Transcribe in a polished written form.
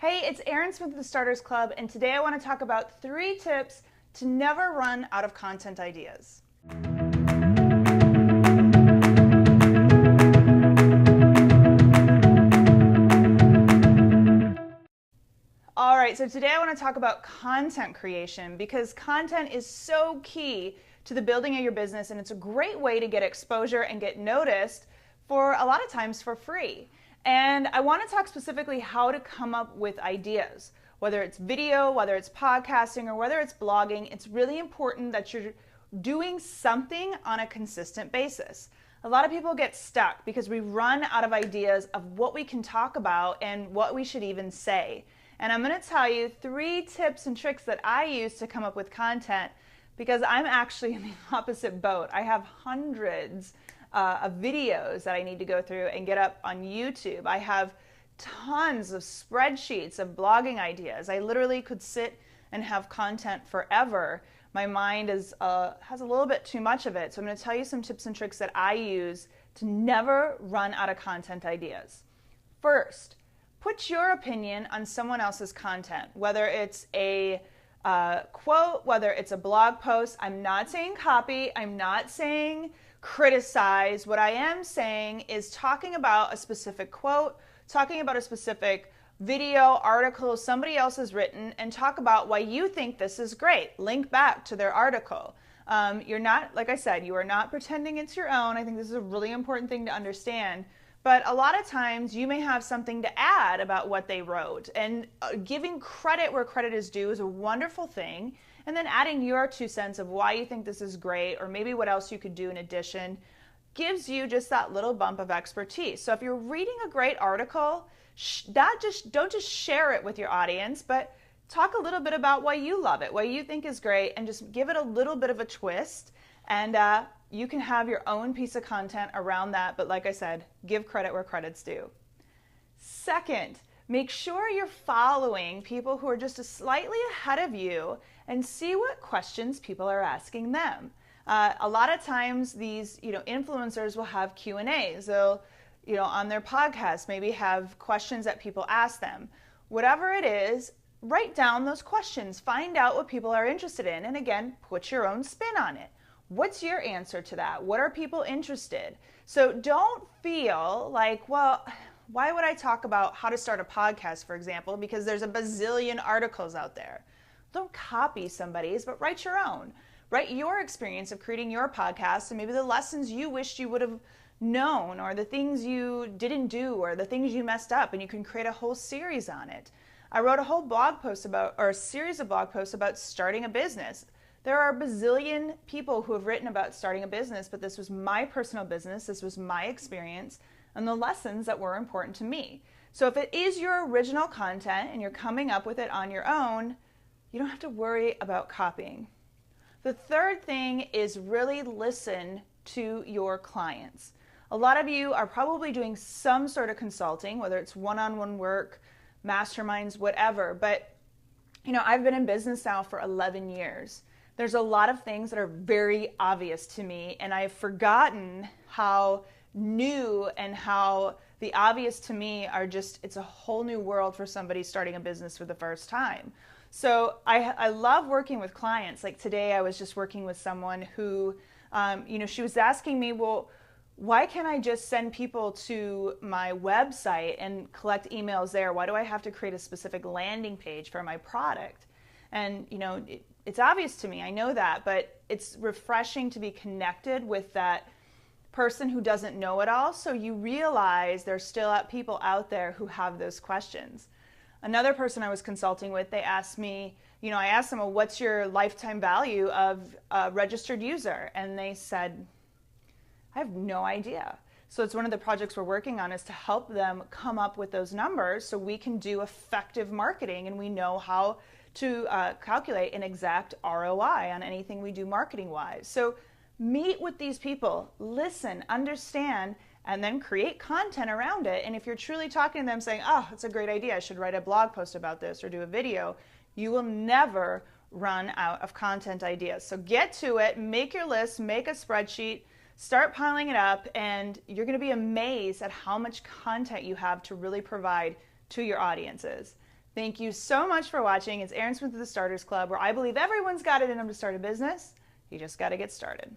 Hey, it's Erin Smith with the Starters Club, and today I want to talk about 3 tips to never run out of content ideas. All right, so today I want to talk about content creation because content is so key to the building of your business, and it's a great way to get exposure and get noticed for a lot of times for free. And I want to talk specifically how to come up with ideas. Whether it's video, whether it's podcasting, or whether it's blogging, it's really important that you're doing something on a consistent basis. A lot of people get stuck because we run out of ideas of what we can talk about and what we should even say. And I'm going to tell you 3 tips and tricks that I use to come up with content because I'm actually in the opposite boat. I have hundreds of videos that I need to go through and get up on YouTube. I have tons of spreadsheets of blogging ideas. I literally could sit and have content forever. My mind has a little bit too much of it. So I'm going to tell you some tips and tricks that I use to never run out of content ideas. First, put your opinion on someone else's content, whether it's a quote, whether it's a blog post. I'm not saying copy. I'm not saying criticize. What I am saying is talking about a specific quote, talking about a specific video, article somebody else has written, and talk about why you think this is great. Link back to their article. You're not, like I said, you are not pretending it's your own. I think this is a really important thing to understand. But a lot of times you may have something to add about what they wrote. And giving credit where credit is due is a wonderful thing. And then adding your 2 cents of why you think this is great, or maybe what else you could do in addition, gives you just that little bump of expertise. So if you're reading a great article, don't just share it with your audience, but talk a little bit about why you love it, why you think is great, and just give it a little bit of a twist. And you can have your own piece of content around that. But like I said, give credit where credit's due. Second, make sure you're following people who are just slightly ahead of you and see what questions people are asking them. A lot of times these influencers will have Q&As. They'll on their podcast maybe have questions that people ask them. Whatever it is, write down those questions. Find out what people are interested in. And again, put your own spin on it. What's your answer to that? What are people interested? So don't feel like, well, why would I talk about how to start a podcast, for example, because there's a bazillion articles out there. Don't copy somebody's, but write your own. Write your experience of creating your podcast and maybe the lessons you wished you would have known, or the things you didn't do, or the things you messed up, and you can create a whole series on it. I wrote a whole blog post or a series of blog posts about starting a business. There are a bazillion people who have written about starting a business, but this was my personal business, this was my experience, and the lessons that were important to me. So if it is your original content and you're coming up with it on your own, you don't have to worry about copying. The third thing is really listen to your clients. A lot of you are probably doing some sort of consulting, whether it's one-on-one work, masterminds, whatever, but I've been in business now for 11 years. There's a lot of things that are very obvious to me, and I've forgotten how new and how the obvious to me are it's a whole new world for somebody starting a business for the first time. So I love working with clients. Like today I was just working with someone who, she was asking me, well, why can't I just send people to my website and collect emails there? Why do I have to create a specific landing page for my product? And, it's obvious to me, I know that, but it's refreshing to be connected with that person who doesn't know it all, so you realize there's still people out there who have those questions. Another person I was consulting with, they asked me, I asked them, well, what's your lifetime value of a registered user? And they said, I have no idea. So it's one of the projects we're working on is to help them come up with those numbers so we can do effective marketing and we know how to calculate an exact ROI on anything we do marketing-wise. So meet with these people, listen, understand, and then create content around it. And if you're truly talking to them saying, oh, it's a great idea, I should write a blog post about this or do a video, you will never run out of content ideas. So get to it, make your list, make a spreadsheet, start piling it up, and you're going to be amazed at how much content you have to really provide to your audiences. Thank you so much for watching. It's Erin Smith of the Starters Club, where I believe everyone's got it in them to start a business. You just got to get started.